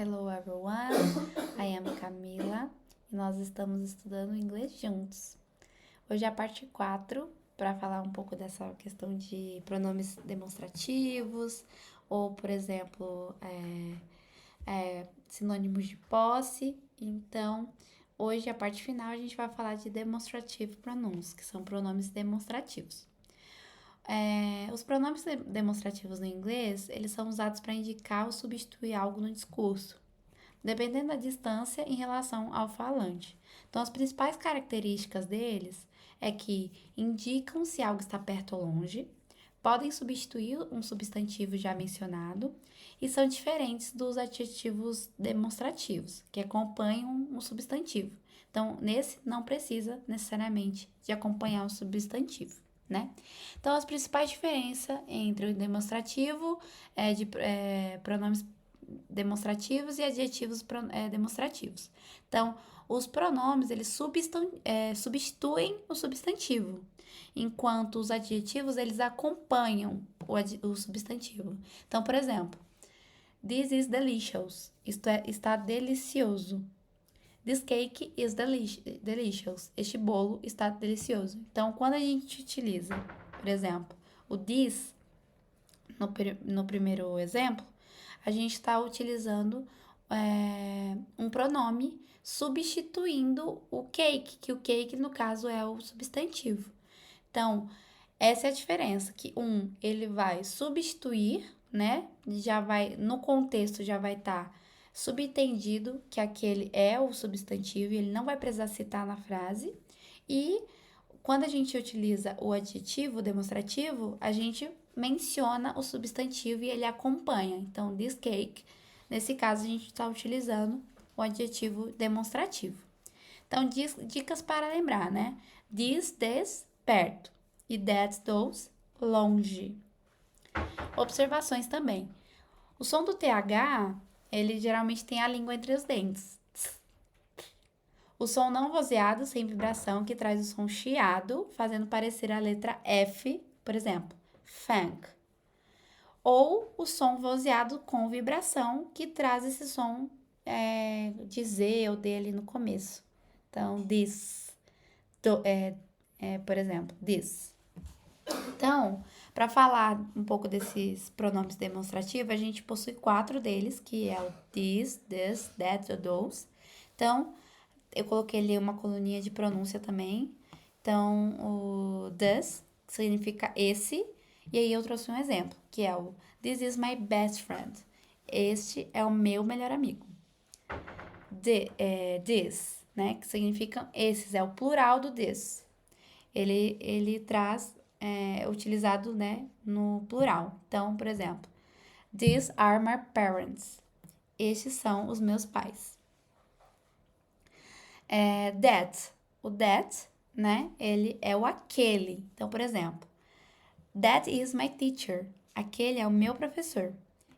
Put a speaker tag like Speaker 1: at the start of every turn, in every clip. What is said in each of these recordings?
Speaker 1: Hello everyone, I am Camila e nós estamos estudando inglês juntos. Hoje é a parte 4 para falar um pouco dessa questão de pronomes demonstrativos ou, por exemplo, sinônimos de posse. Então, hoje, a parte final, a gente vai falar de demonstrative pronouns, que são pronomes demonstrativos. Os pronomes demonstrativos no inglês, eles são usados para indicar ou substituir algo no discurso, dependendo da distância em relação ao falante. Então, as principais características deles é que indicam se algo está perto ou longe, podem substituir um substantivo já mencionado e são diferentes dos adjetivos demonstrativos, que acompanham um substantivo. Então, nesse não precisa necessariamente de acompanhar um substantivo, né? Então, as principais diferenças entre o demonstrativo pronomes demonstrativos e adjetivos demonstrativos. Então, os pronomes, eles substituem o substantivo, enquanto os adjetivos, eles acompanham o substantivo. Então, por exemplo, this is delicious, isto é, está delicioso. This cake is delicious, este bolo está delicioso. Então, quando a gente utiliza, por exemplo, o this, no primeiro exemplo, a gente está utilizando um pronome substituindo o cake, que o cake, no caso, é o substantivo. Então, essa é a diferença, que ele vai substituir, né? Já vai, no contexto, já vai estar subentendido que aquele é o substantivo, e ele não vai precisar citar na frase. E quando a gente utiliza o adjetivo demonstrativo, a gente menciona o substantivo e ele acompanha. Então, this cake, nesse caso, a gente está utilizando o adjetivo demonstrativo. Então, dicas para lembrar, né? This, perto. E that, those, longe. Observações também. O som do TH, ele geralmente tem a língua entre os dentes. O som não vozeado, sem vibração, que traz o som chiado, fazendo parecer a letra F, por exemplo, funk. Ou o som vozeado com vibração, que traz esse som de Z ou D ali no começo. Então, this, por exemplo, this. Então, para falar um pouco desses pronomes demonstrativos, a gente possui 4 deles, que é o this, that, those. Então, eu coloquei ali uma coluninha de pronúncia também. Então, o this significa esse. E aí eu trouxe um exemplo, que é o this is my best friend. Este é o meu melhor amigo. This, né, que significam esses, é o plural do this. Ele traz, utilizado, né, no plural. Então, por exemplo, these are my parents. Estes são os meus pais. That, o that, né, ele é o aquele. Então, por exemplo, that is my teacher. Aquele é o meu professor.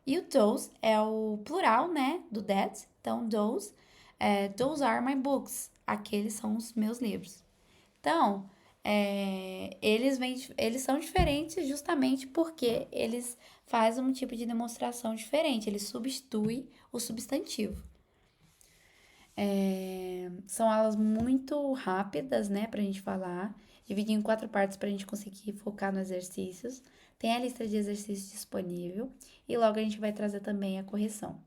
Speaker 1: E o those é o plural, né, do that. Então, those are my books. Aqueles são os meus livros. Então, eles são diferentes justamente porque eles fazem um tipo de demonstração diferente. Eles substituem o substantivo. São aulas muito rápidas, né, pra gente falar. Dividi em 4 partes pra gente conseguir focar nos exercícios. Tem a lista de exercícios disponível e logo a gente vai trazer também a correção.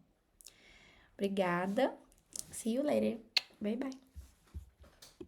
Speaker 1: Obrigada. See you later. Bye, bye.